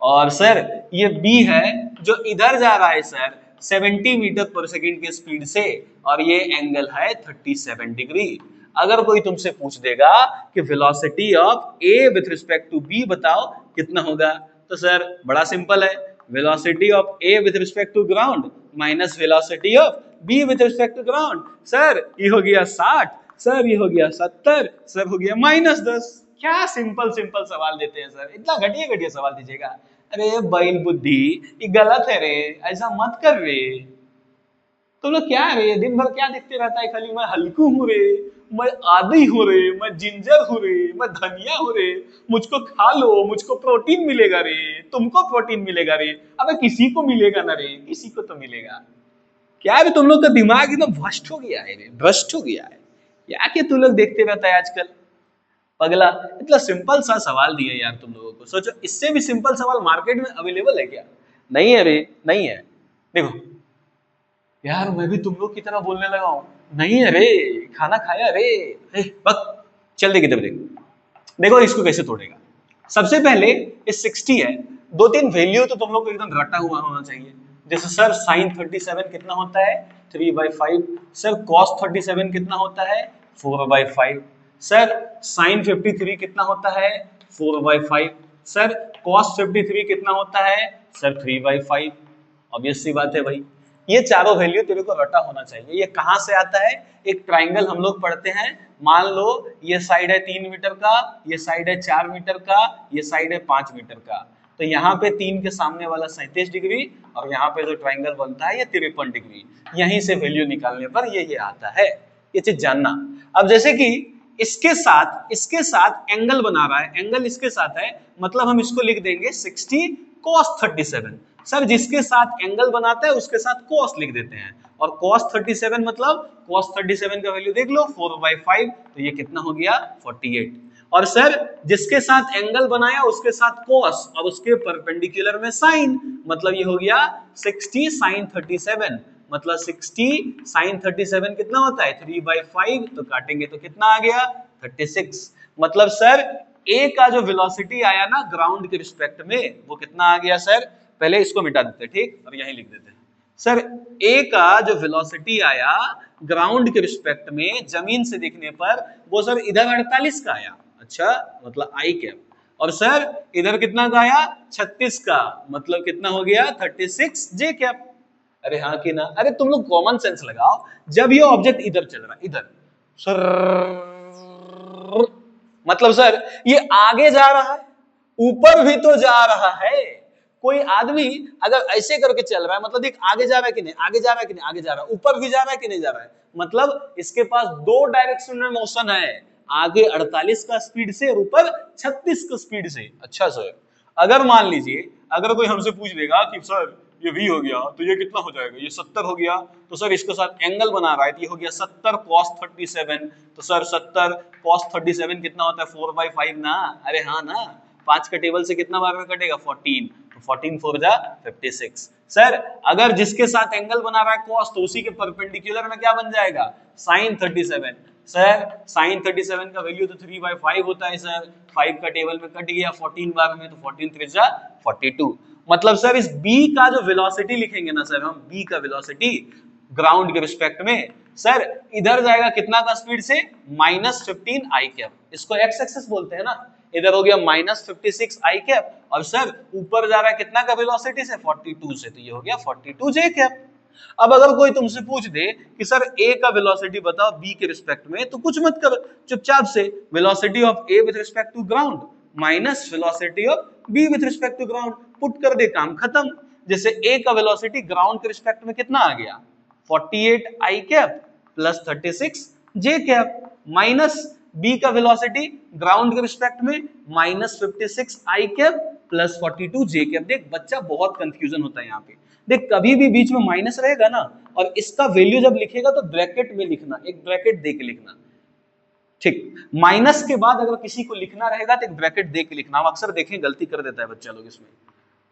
और सर ये बी है जो इधर जा रहा है सर 70 मीटर पर सेकेंड के स्पीड से, और ये एंगल है 37 डिग्री। अगर कोई तुमसे पूछ देगा कि velocity of A with respect to b बताओ कितना होगा, तो सर बड़ा सिंपल है, velocity of A with respect to ground minus velocity of B with respect to ground. Sir ये हो गया 60, सर ये हो गया 70, सर हो गया -10। क्या सिंपल सिंपल सवाल देते हैं सर, इतना घटिया घटिया सवाल दीजिएगा। अरे बैल बुद्धि, ये गलत है रे, ऐसा मत कर रे। तुम लोग क्या रे, दिन भर क्या देखते रहता है खाली, मैं हल्कू हूँ रे, मैं आदी हूँ रे, मैं जिंजर हूँ रे, मैं धनिया हूँ रे, मुझको खा लो, मुझको प्रोटीन मिलेगा रे, तुमको प्रोटीन मिलेगा रे। अबे किसी को मिलेगा ना रे, किसी को तो मिलेगा। क्या है तुम लोग का दिमाग एकदम भ्रष्ट हो गया है रे, भ्रष्ट हो गया है। क्या कि तुम लोग देखते रहता है आजकल पगला। इतना सिंपल सा सवाल दिया यार तुम लोगों को, सोचो इससे भी सिंपल सवाल मार्केट में अवेलेबल है क्या? नहीं है रे, नहीं है। देखो यार मैं भी तुम लोग की तरह बोलने लगा हूं, नहीं है रे, खाना खाया रे, बक चल देख इधर देख, देखो इसको कैसे तोड़ेगा। सबसे पहले इस 60 है, 2-3 वैल्यू तो तुम लोग को एकदम रटा हुआ होना चाहिए। जैसे सर sin 37 कितना होता है, 3/5। सर cos 37 कितना होता है, 4/5। सर sin 53 कितना होता है, 4/5। सर cos 53 कितना होता है, सर 3/5। ऑब्वियस सी बात है भाई, ये चारों वैल्यू तेरे को रटा होना चाहिए। ये कहां से आता है, एक ट्राइंगल हम लोग पढ़ते हैं, मान लो ये साइड है 3 मीटर का, ये साइड है 4 मीटर का, ये साइड है 5 मीटर का, तो यहाँ पे 3 के सामने वाला 37 डिग्री, और यहाँ पे जो ट्राइंगल बनता है ये 53 डिग्री। यहीं से वैल्यू निकालने पर ये आता है, ये चीज जानना। अब जैसे कि इसके साथ एंगल बना रहा है, एंगल इसके साथ है, मतलब हम इसको लिख देंगे 60 cos 37। सर जिसके साथ एंगल बनाता है उसके साथ cos लिख देते हैं, और cos 37 मतलब cos 37 का वैल्यू देख लो 4/5, तो ये कितना हो गया 48। और सर जिसके साथ एंगल बनाया उसके साथ cos और उसके परपेंडिकुलर में sin, मतलब ये हो गया 60 sin 37, मतलब 60 sin 37 कितना होता है 3/5, तो काटेंगे तो कितना आ गया 36। मतलब सर ए का जो वेलोसिटी आया ना ग्राउंड के रिस्पेक्ट में वो कितना आ गया सर, पहले इसको मिटा देते हैं ठीक, और यहीं लिख देते हैं सर ए का जो वेलोसिटी आया ग्राउंड के रिस्पेक्ट में जमीन से देखने पर वो सर इधर 48 का आया, अच्छा मतलब आई कैप, और सर इधर कितना का आया 36 का, मतलब कितना हो गया 36 जे कैप। अरे हाँ कि ना, अरे तुम लोग कॉमन सेंस लगाओ, जब ये ऑब्जेक्ट इधर चल रहा है इधर सर, मतलब सर ये आगे जा रहा है, ऊपर भी तो जा रहा है। कोई आदमी अगर ऐसे करके चल रहा है मतलब देख आगे जा रहा है कि नहीं, आगे जा रहा है कि नहीं, आगे जा रहा है, ऊपर भी जा रहा है कि नहीं जा रहा है, मतलब इसके पास दो डायरेक्शन में मोशन है, आगे 48 का स्पीड से और ऊपर 36 का स्पीड से। अच्छा सर अगर मान लीजिए अगर कोई हमसे पूछ देगा कि सर ये v हो गया तो ये कितना हो जाएगा, ये 70 हो गया, तो सर इसके साथ एंगल बना रहा है तो ये हो गया 70 cos 37, तो सर 70 cos 37 कितना होता है 4/5 ना, अरे हाँ ना, 5 का टेबल से कितना बार में कटेगा 14, तो 14 4 जा 56। सर अगर जिसके साथ एंगल बना रहा है cos तो उसी के परपेंडिकुलर में क्या बन जाएगा sin 37, सर sin 37 का वैल्यू तो 3/5 होता है सर, 5 का टेबल में कट गया 14 बार में, तो 14 3 जा 42। मतलब सर इस b का जो वेलोसिटी लिखेंगे ना सर, हम b का वेलोसिटी ग्राउंड के रिस्पेक्ट में, सर इधर जाएगा कितना का स्पीड से -15 आई कैप, इसको x एक्सिस बोलते हैं ना, इधर हो गया -56 आई कैप, और सर ऊपर जा रहा है कितना का वेलोसिटी से 42 से, तो ये हो गया 42 जे कैप। अब अगर कोई तुमसे पूछ दे कि सर a का वेलोसिटी बताओ b के रिस्पेक्ट में, तो कुछ मत करो, चुपचाप से velocity of a with respect to ground minus velocity of b with respect to ground, put कर दे काम खत्म। जैसे a का वेलोसिटी ग्राउंड के रिस्पेक्ट में कितना आ गया 48 आई कैप प्लस 36 जे कैप, माइनस b का वेलोसिटी ग्राउंड के रिस्पेक्ट में -56 आई कैप प्लस 42 जे कैप। देख बच्चा बहुत कंफ्यूजन होता है यहाँ पे, देख कभी भी बीच में माइनस रहेगा ना और इसका वैल्यू जब लिखेगा तो ब्रैकेट में लिखना, एक ब्रैकेट दे के लिखना, ठीक, माइनस के बाद अगर किसी को लिखना रहेगा तो एक ब्रैकेट दे के लिखना, हम अक्सर देखें गलती कर देता है बच्चा लोग इसमें।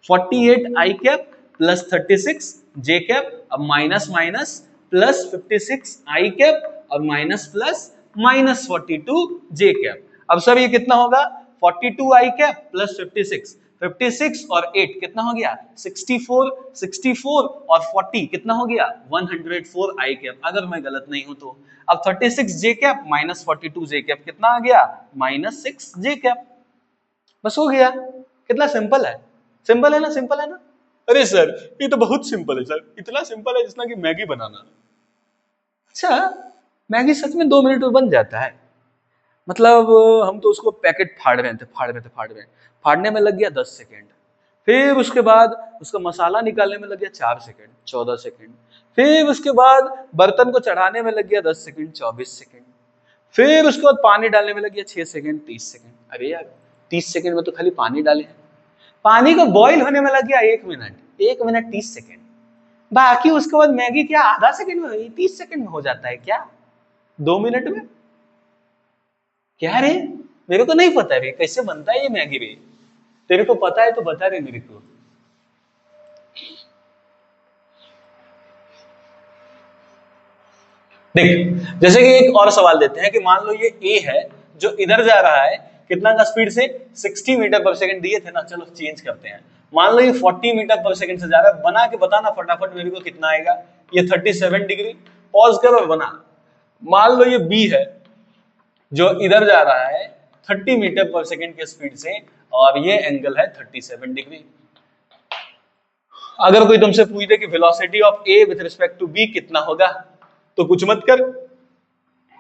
48 आई कैप प्लस 36 जे कैप, अब माइनस माइनस प्लस 56 आई कैप और माइनस प्लस माइनस 42 जे कैप। अब सर ये कितना होगा 42 आई कैप प्लस 56 और 8 कितना हो गया 64 और 40 कितना हो गया 104 आई कैप, अगर मैं गलत नहीं हूं तो। अब 36 जे कैप माइनस 42 जे कैप कितना आ गया -6 जे कैप, बस हो गया। कितना सिंपल है, सिंपल है ना, सिंपल है ना। अरे सर ये तो बहुत सिंपल है सर, इतना सिंपल है जितना कि मैगी बनाना। अच्छा मैगी सच में 2 मिनट में बन जाता है, मतलब हम तो उसको पैकेट फाड़ रहे थे फाड़ने में लग गया 10 सेकेंड, फिर उसके बाद उसका मसाला निकालने में लग गया 4 सेकेंड 14 सेकेंड, फिर उसके बाद बर्तन को चढ़ाने में लग गया 10 सेकेंड 24 सेकेंड, फिर उसके बाद पानी डालने में लग गया 6 सेकेंड 30 सेकेंड। अरे यार 30 सेकेंड में तो खाली पानी डाले हैं, पानी को बॉईल होने में लग गया 1 मिनट 30 सेकेंड, बाकी उसके बाद मैगी क्या आधा सेकेंड में हुई 30 सेकेंड में हो जाता है क्या 2 मिनट में। क्या रे मेरे को नहीं पता रे कैसे बनता है ये मैगी रे, तेरे को पता है तो बता रे मेरे को। देख जैसे कि एक और सवाल देते हैं कि मान लो ये ए है जो इधर जा रहा है कितना का स्पीड से 60 मीटर पर सेकंड दिए थे ना, चलो चेंज करते हैं, मान लो ये 40 मीटर पर सेकंड से जा रहा है, बना के बताना फटाफट मेरे को कितना आएगा। ये 37 डिग्री, पॉज करो बना। मान लो ये बी है जो इधर जा रहा है 30 मीटर पर सेकंड के स्पीड से और ये एंगल है 37 डिग्री। अगर कोई तुमसे पूछ दे कि velocity of A with respect to B कितना होगा, तो कुछ मत कर,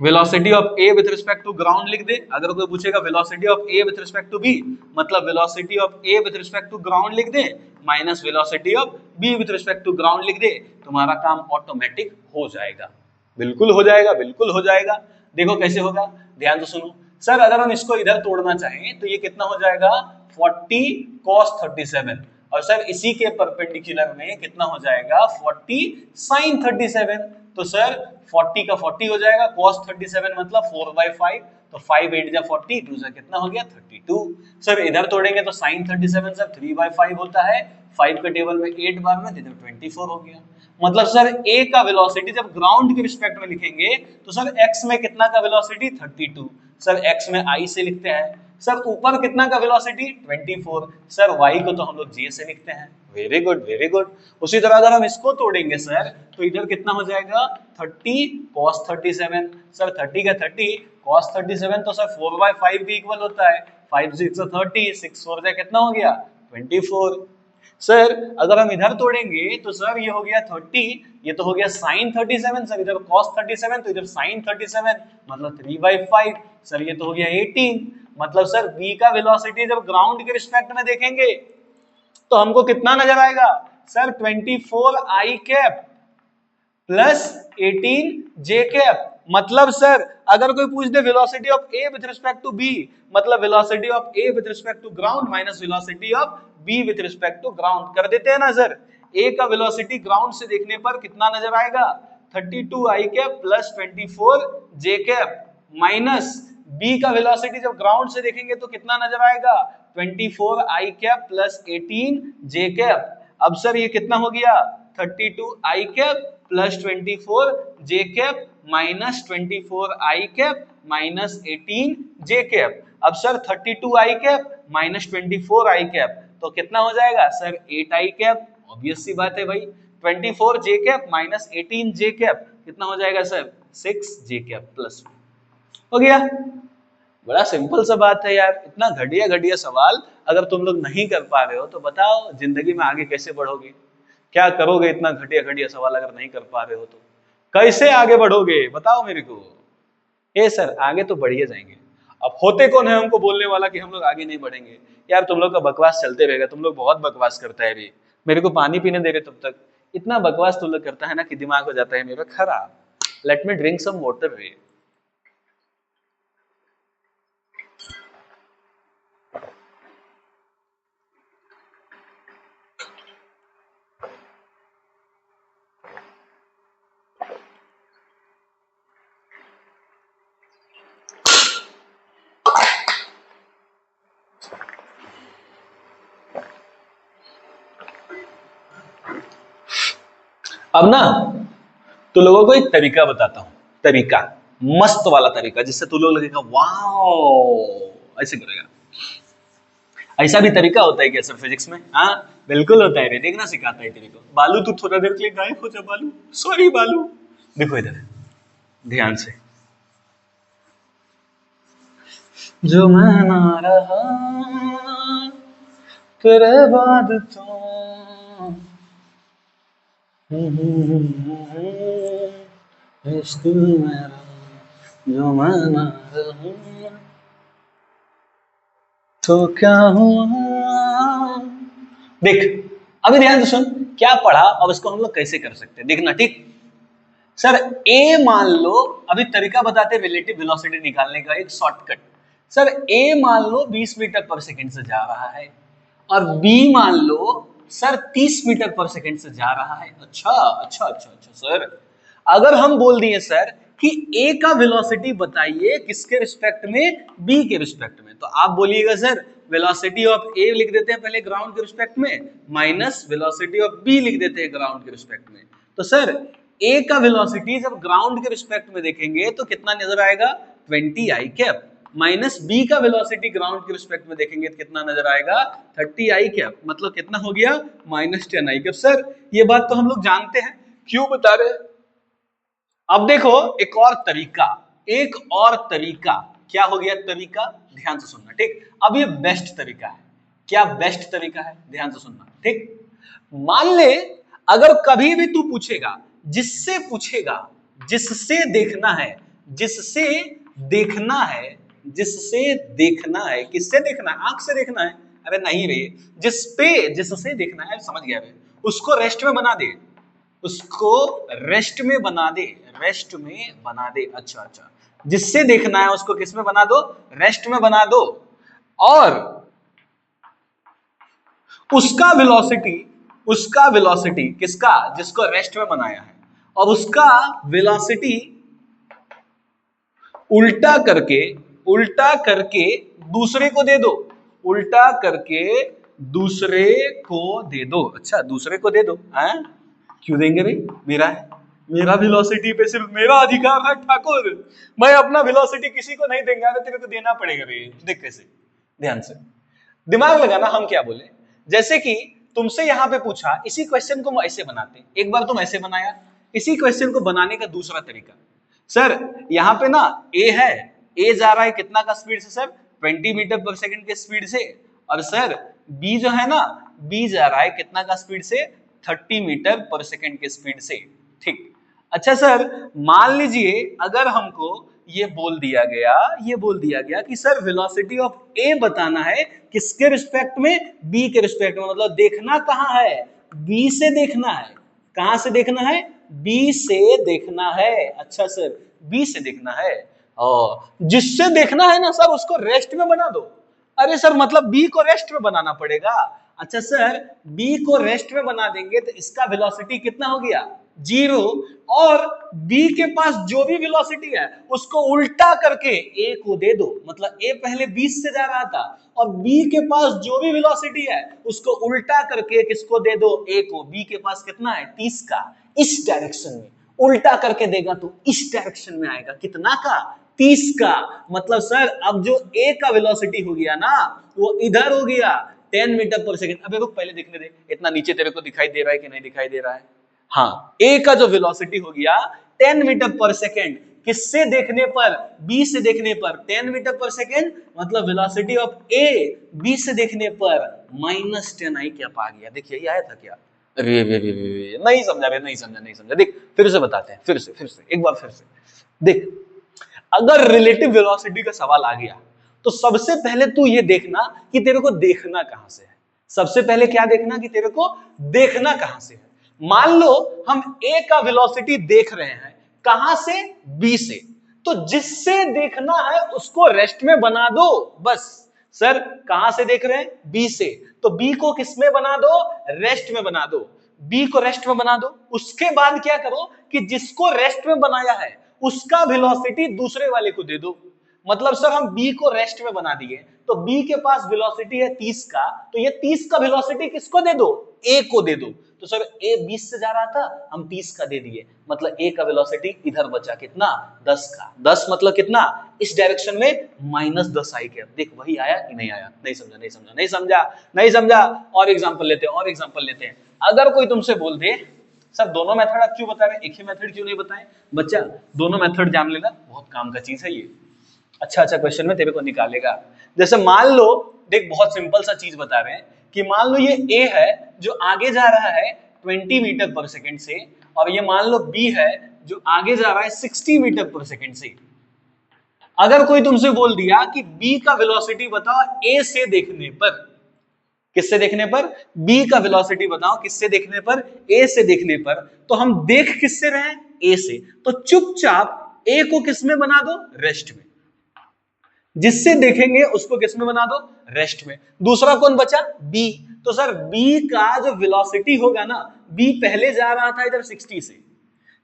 velocity of A with respect to ground लिख दे। अगर कोई पूछेगा velocity of A with respect to B, मतलब velocity of A with respect to ground लिख दे minus velocity of B with respect to ground लिख दे, तुम्हारा काम ऑटोमेटिक हो जाएगा। बिल्कुल हो जाएगा, बिल्कुल हो जाएगा। देखो कैसे होगा, ध्यान से सुनो। सर अगर हम इसको इधर तोड़ना चाहें तो ये कितना हो जाएगा 40 cos 37, और सर इसी के परपेंडिकुलर में कितना हो जाएगा 40 sin 37। तो सर 40 का 40 हो जाएगा, cos 37 मतलब 4/5, तो 5 8 जा 40, 2 जा कितना हो गया 32। सर इधर तोड़ेंगे तो sin 37 सर 3/5 होता है, 5 के टेबल में 8 बार में, इधर 24 हो गया। मतलब सर a का वेलोसिटी जब ग्राउंड के रिस्पेक्ट में लिखेंगे तो सर x में कितना का वेलोसिटी 32, सर x में i से लिखते हैं। सर ऊपर कितना का वेलोसिटी 24, सर y को तो हम लोग j से लिखते हैं। Very good very good. उसी तरह अगर हम इसको तोड़ेंगे सर तो इधर कितना हो जाएगा 30 cos 37, सर 30 का 30 cos 37 तो सर 4/5 भी इक्वल होता है, 5 6 30, 6 4 जा कितना हो गया 24। सर अगर हम इधर तोड़ेंगे तो सर ये हो गया 30, ये तो हो गया sin 37, सर इधर cos 37 तो इधर sin 37 मतलब 3/5, सर ये तो हो गया 18। मतलब सर b का वेलोसिटी जब ग्राउंड के रिस्पेक्ट में देखेंगे तो हमको कितना नजर आएगा sir 24i cap plus 18j cap. मतलब सर अगर कोई पूछ दे velocity of a with respect to b, मतलब velocity of a with respect to ground minus velocity of b with respect to ground कर देते हैं ना सर। a का वेलोसिटी ग्राउंड से देखने पर कितना नजर आएगा 32i cap plus 24j cap, minus b का वेलोसिटी जब ग्राउंड से देखेंगे तो कितना नजर आएगा 24i cap plus 18j cap. अब सर ये कितना हो गया 32i cap plus 24j cap minus 24i cap minus 18j cap. अब sir 32i cap minus 24i cap तो कितना हो जाएगा सर 8i कैप, ऑब्वियस सी बात है भाई। 24j cap minus 18j cap कितना हो जाएगा सर 6j कैप प्लस हो गया। बड़ा सिंपल सा बात है यार, इतना घटिया घटिया सवाल अगर तुम लोग नहीं कर पा रहे हो तो बताओ जिंदगी में आगे कैसे बढ़ोगे, क्या करोगे इतना घटिया घटिया सवाल अगर नहीं कर पा रहे हो तो कैसे आगे बढ़ोगे बताओ मेरे को। ए सर आगे तो बढ़िए जाएंगे, अब होते कौन है हमको बोलने वाला कि हम लोग आगे नहीं बढ़ेंगे। यार तुम लोग का बकवास चलते रहेगा, तुम लोग बहुत बकवास करता है अभी, मेरे को पानी पीने दे रहे तब तक इतना बकवास तुम लोग करता है ना कि दिमाग हो जाता है मेरा खराब। Let me drink some water रे। अब ना तू लोगों को एक तरीका बताता हूं, तरीका मस्त वाला तरीका जिससे तू लोग लगेगा वाओ ऐसे करेगा। ऐसा भी तरीका होता है क्या सर फिजिक्स में? हाँ बिल्कुल होता है रे, देखना सिखाता है तेरे को। बालू तू थोड़ा देर के लिए गायब हो जा बालू, सॉरी बालू। देखो इधर ध्यान से, जो मैं ना रहा तेरे बाद तो इश्क मेरा जो मैं ना रहा तो क्या हुआ। देख अभी ध्यान से सुन क्या पढ़ा, अब इसको हम लोग कैसे कर सकते हैं देखना ठीक। सर ए मान लो, अभी तरीका बताते रिलेटिव वेलोसिटी निकालने का एक शॉर्टकट। सर ए मान लो 20 मीटर पर सेकंड से जा रहा है और बी मान लो सर 30 मीटर पर सेकंड से जा रहा है। अच्छा अच्छा अच्छा अच्छा सर अगर हम बोल दिए सर कि ए का वेलोसिटी बताइए किसके रिस्पेक्ट में, बी के रिस्पेक्ट में, तो आप बोलिएगा सर वेलोसिटी ऑफ ए लिख देते हैं पहले ग्राउंड के रिस्पेक्ट में माइनस वेलोसिटी ऑफ बी लिख देते हैं ग्राउंड के रिस्पेक्ट में। तो सर ए का वेलोसिटी जब ग्राउंड के रिस्पेक्ट में देखेंगे तो कितना नजर आएगा 20i कैप, माइनस बी का वेलोसिटी ग्राउंड के रिस्पेक्ट में देखेंगे तो कितना नजर आएगा 30i कैप, मतलब कितना हो गया -10i कैप। सर ये बात तो हम लोग जानते हैं, क्यों बता रहे हैं? अब देखो एक और तरीका, एक और तरीका क्या हो गया तरीका, ध्यान से सुनना ठीक। अब ये बेस्ट तरीका है, क्या बेस्ट तरीका है ध्यान से सुनना ठीक। मान ले अगर कभी भी तू पूछेगा, जिससे पूछेगा, जिससे देखना है, जिससे देखना है, जिससे देखना है, किससे देखना है, आंख से देखना है, अरे नहीं रे जिससे देखना है, समझ गया रे, उसको रेस्ट में बना दे, उसको रेस्ट में बना दे, रेस्ट में बना दे। अच्छा अच्छा जिससे देखना है उसको किस में बना दो, रेस्ट में बना दो। और उसका वेलोसिटी किसका, जिसको रेस्ट में बनाया है, और उसका वेलोसिटी उल्टा करके दूसरे को दे दो, उल्टा करके दूसरे को दे दो। अच्छा, दूसरे को दे दो, हैं? क्यों देंगे भाई? मेरा है, मेरा वेलोसिटी पे सिर्फ मेरा अधिकार है ठाकुर, मैं अपना वेलोसिटी किसी को नहीं देंगे, अगर तेरे को देना पड़ेगा भाई। देख कैसे, ध्यान से दिमाग लगाना। हम क्या बोले, जैसे कि तुमसे यहां पे पूछा, इसी क्वेश्चन को ऐसे बनाते, एक बार तुम ऐसे बनाया, इसी क्वेश्चन को बनाने का दूसरा तरीका, सर यहाँ पे ना ए है, ए जा रहा है कितना का स्पीड से सर, 20 मीटर पर सेकंड के स्पीड से, और सर बी जो है ना, बी जा रहा है कितना का स्पीड से, 30 मीटर पर सेकंड के स्पीड से। ठीक, अच्छा सर मान लीजिए अगर हमको ये बोल दिया गया कि सर वेलोसिटी ऑफ ए बताना है, किसके रिस्पेक्ट में, बी के रिस्पेक्ट में, मतलब देखना कहां है, बी से देखना है। कहां से देखना है, बी से देखना है। अच्छा सर बी से देखना है, और जिससे देखना है ना सर उसको रेस्ट में बना दो। अरे सर मतलब बी को रेस्ट में बनाना पड़ेगा। अच्छा सर बी को रेस्ट में बना देंगे तो इसका वेलोसिटी कितना हो गया, 0, और बी के पास जो भी वेलोसिटी है उसको उल्टा करके ए को दे दो, मतलब ए पहले 20 से जा रहा था, और बी के पास जो भी वेलोसिटी है उसको उल्टा करके किसको दे दो, ए को। बी के पास कितना है, 30 का, इस डायरेक्शन में उल्टा करके देगा तो इस डायरेक्शन में आएगा, कितना का, 30 का। मतलब सर अब जो ए का वेलोसिटी हो गया ना वो इधर हो गया 10 मीटर पर सेकंड। अबे रुक पहले देखने दे, इतना नीचे तेरे को दिखाई दे रहा है कि नहीं दिखाई दे रहा है? हाँ, ए का जो वेलोसिटी हो गया 10 मीटर पर सेकंड, किससे देखने पर, बी से देखने पर 10 मीटर पर सेकंड, मतलब वेलोसिटी ऑफ ए बी से देखने पर -10 आई। क्या पा गया, देखिए ये आया था क्या? अरे नहीं समझा रे, नहीं समझा। देख फिर से बताते हैं, फिर से एक बार फिर से देख। अगर रिलेटिव वेलोसिटी का सवाल आ गया तो सबसे पहले तू ये देखना कि तेरे को देखना कहां से है। सबसे पहले क्या देखना कि तेरे को देखना कहां से है। मान लो हम ए का वेलोसिटी देख रहे हैं, कहां से, बी से, तो जिससे देखना है उसको रेस्ट में बना दो बस। सर कहां से देख रहे हैं, बी से, तो बी को किस में बना दो, रेस्ट में बना दो। बी को रेस्ट में बना दो, उसके बाद क्या करो कि जिसको रेस्ट में बनाया है उसका वेलोसिटी दूसरे वाले को दे दो। मतलब सर हम बी को रेस्ट में बना दिए तो बी के पास वेलोसिटी है 30 का, तो ये 30 का वेलोसिटी किसको दे दो, ए को दे दो। तो सर ए 20 से जा रहा था, हम 30 का दे दिए, मतलब ए का वेलोसिटी इधर बचा कितना, 10 का। 10 मतलब कितना, इस डायरेक्शन में -10 आई। क्या देख वही आया कि नहीं आया? नहीं समझा। और एग्जांपल लेते हैं। अगर कोई तुमसे बोल दे सर दोनों मेथड आप क्यों बता रहे हैं, एक ही मेथड क्यों नहीं बताएं? बच्चा दोनों मेथड जान लेना, बहुत काम का चीज है ये। अच्छा क्वेश्चन में तेरे को निकालेगा। जैसे मान लो, देख बहुत सिंपल सा चीज बता रहे हैं कि मान लो ये ए है जो आगे जा रहा है 20 मीटर पर सेकंड से, और ये मान लो बी है जो आगे जा रहा है 60 मीटर पर सेकंड से। अगर कोई तुमसे बोल दिया कि बी का वेलोसिटी बताओ ए से देखने पर, किससे देखने पर, बी का वेलोसिटी बताओ किससे देखने पर, ए से देखने पर, तो हम देख किससे रहे हैं, ए से, तो चुपचाप ए को किसमें बना दो, रेस्ट में। जिससे देखेंगे उसको किसमें बना दो, रेस्ट में। दूसरा कौन बचा, बी। तो सर बी का जो वेलोसिटी होगा ना, बी पहले जा रहा था इधर 60 से,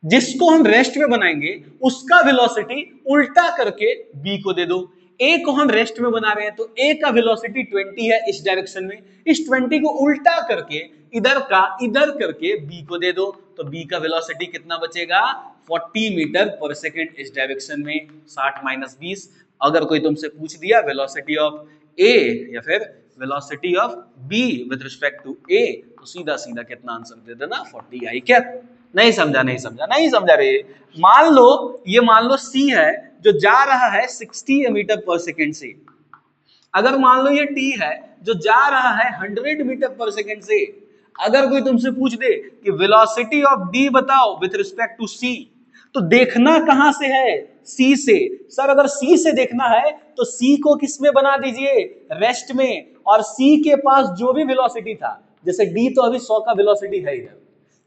जिसको हम रेस्ट में बनाएंगे उसका वेलोसिटी उल्टा करके बी को दे दो। ए को हम रेस्ट में बना रहे हैं तो ए का वेलोसिटी 20 है इस डायरेक्शन में, इस 20 को उल्टा करके इधर करके बी को दे दो, तो बी का वेलोसिटी कितना बचेगा, 40 मीटर पर सेकंड इस डायरेक्शन में। 60 - 20। अगर कोई तुमसे पूछ दिया वेलोसिटी ऑफ ए या फिर velocity of B with respect to A, तो सीधा कितना आंसर दे देना, 40 आई। क्या नहीं समझा रे? मान लो सी है जो जा रहा है 60 मीटर पर सेकंड से। अगर मान लो ये टी है जो जा रहा है 100 मीटर पर सेकंड से। अगर कोई तुमसे पूछ दे कि वेलोसिटी ऑफ डी बताओ विथ रिस्पेक्ट टू सी, तो देखना कहां से है, सी से। सर अगर सी से देखना है तो सी को किस में बना दीजिए, रेस्ट में, और सी के पास जो भी वेलोसिटी था, जैसे डी तो अभी 100 का वेलोसिटी है इधर,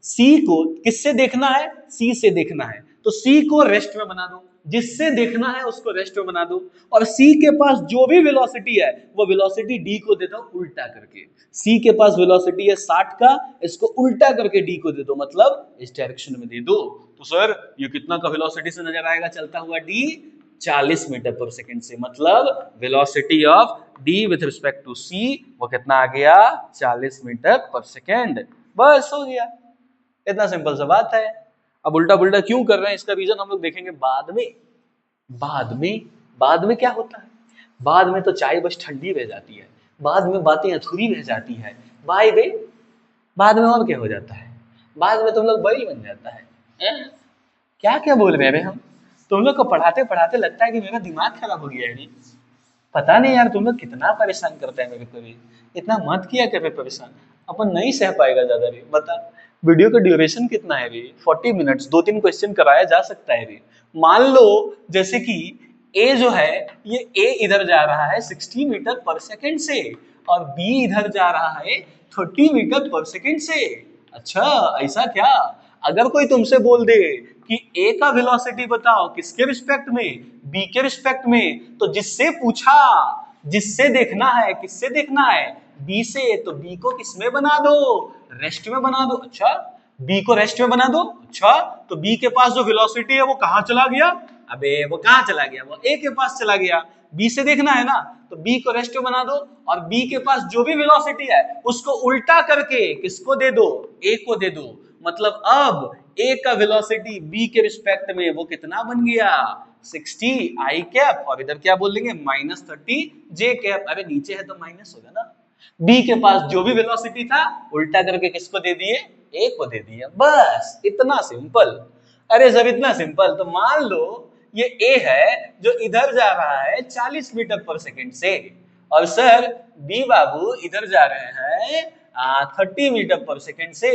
सी को किससे देखना है, सी से देखना है, तो सी को रेस्ट में बना दो, जिससे देखना है उसको रेस्ट में बना दो, और सी के पास जो भी वेलोसिटी है वो वेलोसिटी डी को दे दो उल्टा करके। सी के पास वेलोसिटी है 60 का, इसको उल्टा करके डी को दे दो, मतलब इस डायरेक्शन में दे दो। तो सर ये कितना का वेलोसिटी से नजर आएगा चलता हुआ डी? 40 मीटर पर सेकंड से, मतलब velocity of D with respect to C वो कितना आ गया? 40 मीटर पर सेकंड। बस हो गया, इतना सिंपल सा बात है। अब उल्टा पुल्टा क्यों कर रहे हैं इसका रीजन हम लोग देखेंगे बाद में। बाद में क्या होता है? बाद में तो चाय बस ठंडी रह जाती है, बाद में बातें अधूरी रह जाती है। भाई बे बाद में और क्या हो जाता है? बाद में तुम लोग बड़ी बन जाता है। क्या क्या बोल रहे हैं हम? तुम लोग को पढ़ाते पढ़ाते लगता है कि मेरा दिमाग खराब हो गया है। पता नहीं यार तुम लोग कितना परेशान करते हैं मेरे को भी। इतना मत किया करे परेशान, अपन नहीं सह पाएगा ज्यादा रे। बता वीडियो का ड्यूरेशन कितना है रे? 40 मिनट्स, 2-3 क्वेश्चन कराया जा सकता है रे। मान लो जैसे कि ए जो है, ये ए इधर जा रहा है 60 मीटर पर सेकंड से, और बी इधर जा रहा है 30 मीटर पर सेकंड से। अच्छा ऐसा क्या? अगर कोई तुमसे बोल दे कि ए का वेलोसिटी बताओ किसके रिस्पेक्ट में? बी के रिस्पेक्ट में, तो जिससे पूछा, जिससे देखना है, किससे देखना है? बी से, तो बी को किसमें बना दो? रेस्ट में बना दो। अच्छा बी को रेस्ट में बना दो। अच्छा तो बी के पास जो वेलोसिटी है वो कहां चला गया? अबे वो कहां चला गया? वो ए के पास चला गया। बी से देखना है ना, तो बी को रेस्ट में बना दो, और बी के पास जो भी वेलोसिटी है उसको उल्टा करके किसको दे दो? ए को दे दो। मतलब अब ए का वेलोसिटी बी के रिस्पेक्ट में वो कितना बन गया? 60 आई कैप, और इधर क्या बोल देंगे? -30 जे कैप। अरे नीचे है तो माइनस होगा ना। बी के पास जो भी वेलोसिटी था उल्टा करके किसको दे दिए? ए को दे दिया। बस इतना सिंपल। अरे जब इतना सिंपल, तो मान लो ये ए है जो इधर जा रहा है 40 मीटर पर सेकंड से, और सर बी बाबू इधर जा रहे हैं 30 मीटर पर सेकंड से।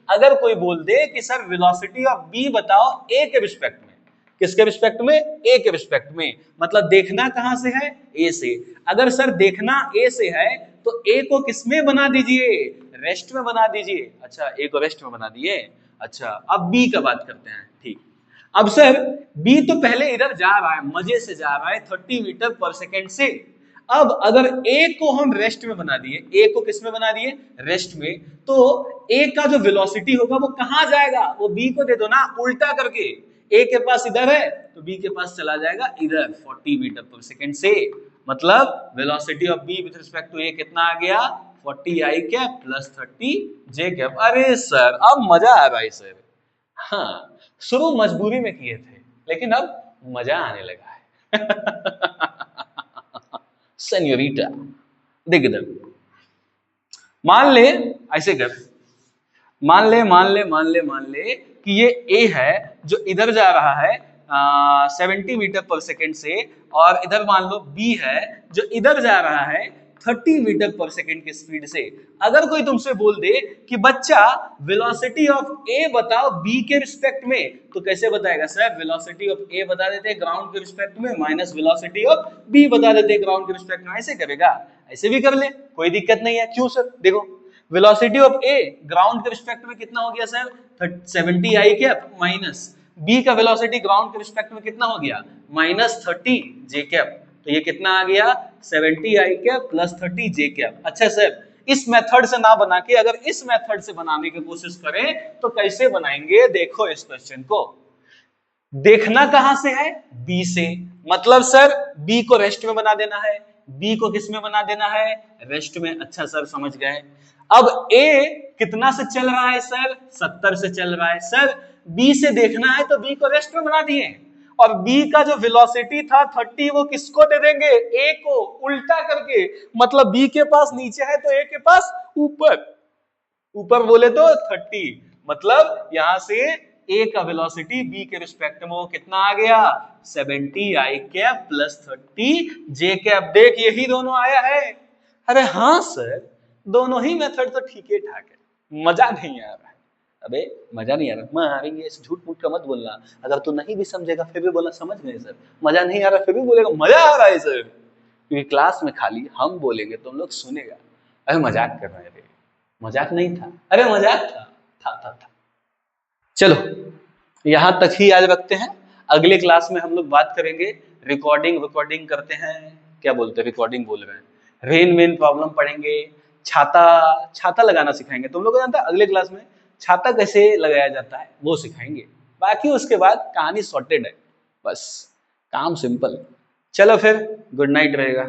अगर कोई बोल दे कि सर वेलोसिटी ऑफ बी बताओ ए के रिस्पेक्ट में, किसके रिस्पेक्ट में? ए के रिस्पेक्ट में, मतलब देखना कहां से है? ए से। अगर सर देखना ए से है तो ए को किसमें बना दीजिए? रेस्ट में बना दीजिए। अच्छा ए को रेस्ट में बना दिए। अच्छा अब बी का बात करते हैं। ठीक, अब सर बी तो पहले इधर जा रहा है, मजे से जा रहा है 30 मीटर पर सेकेंड से। अब अगर ए को हम रेस्ट में बना दिए, ए को किस में बना दिए? रेस्ट में, तो ए का जो वेलोसिटी होगा वो कहां जाएगा? वो बी को दे दो ना उल्टा करके। ए के पास इधर है तो बी के पास चला जाएगा इधर 40 मीटर पर सेकेंड से। मतलब velocity of B with respect to A कितना आ गया? 40 i cap plus 30 j cap. अरे सर अब मजा आ रहा है सर। हाँ शुरू मजबूरी में किए थे, लेकिन अब मजा आने लगा है। सेन्योरिटा देख इधर, मान ले, ऐसे कर, मान ले कि ये ए है जो इधर जा रहा है 70 मीटर पर सेकेंड से, और इधर मान लो बी है जो इधर जा रहा है 30 मीटर पर सेकेंड की स्पीड से। अगर कोई तुमसे बोल दे कि बच्चा वेलोसिटी ऑफ ए बताओ बी के रिस्पेक्ट में, तो कैसे बताएगा? सर वेलोसिटी ऑफ ए बता देते हैं ग्राउंड के रिस्पेक्ट में, माइनस वेलोसिटी ऑफ बी बता देते हैं ग्राउंड के रिस्पेक्ट में। ऐसे करेगा? ऐसे भी कर ले, कोई दिक्कत नहीं है। क्यों सर? देखो वेलोसिटी ऑफ ए ग्राउंड के रिस्पेक्ट में कितना हो गया सर? 70 आई कैप, माइनस बी का वेलोसिटी ग्राउंड के रिस्पेक्ट में कितना हो गया? -30 जे कैप। तो ये कितना आ गया? 70 आई कैप प्लस 30 जे कैप। अच्छा सर इस मेथड से ना बना के अगर इस मेथड से बनाने की कोशिश करें तो कैसे बनाएंगे? देखो इस क्वेश्चन को, देखना कहां से है? बी से। मतलब सर बी को रेस्ट में बना देना है, बी को किस में बना देना है? रेस्ट में। अच्छा सर समझ गए। अब ए कितना से चल रहा है सर? 70 से चल रहा है। सर बी से देखना है तो बी को रेस्ट में बना दिए, और बी का जो वेलोसिटी था 30 वो किसको दे देंगे? ए को उल्टा करके। मतलब बी के पास नीचे है तो ए के पास ऊपर, ऊपर बोले तो 30। मतलब यहां से ए का वेलोसिटी बी के रिस्पेक्ट में वो कितना आ गया? 70 आई कैप प्लस 30 जे कैप। देख यही दोनों आया है। अरे हाँ सर दोनों ही मेथड तो ठीक ही ठाक है, मजा नहीं आ रहा है। अबे मजा नहीं आ रहा, मारेंगे, झूठ मूठ का मत बोलना। अगर तू नहीं भी समझेगा फिर भी बोलना समझ गए सर, मजा नहीं आ रहा फिर भी बोलेगा मजा आ रहा है सर, क्योंकि क्लास में खाली हम बोलेंगे तुम लोग सुनेगा। अरे मजाक कर रहे हैं, मजाक नहीं था। अरे मजाक था। चलो यहाँ तक ही याद रखते हैं। अगले क्लास में हम लोग बात करेंगे रिकॉर्डिंग रिकॉर्डिंग करते हैं, क्या बोलते हैं, रिकॉर्डिंग बोल रहे हैं, रेन वेन प्रॉब्लम पढ़ेंगे, छाता छाता लगाना सिखाएंगे। तुम लोग को जानता है अगले क्लास में छाता कैसे लगाया जाता है वो सिखाएंगे। बाकी उसके बाद कहानी सॉर्टेड है, बस काम सिंपल। चलो फिर गुड नाइट रहेगा।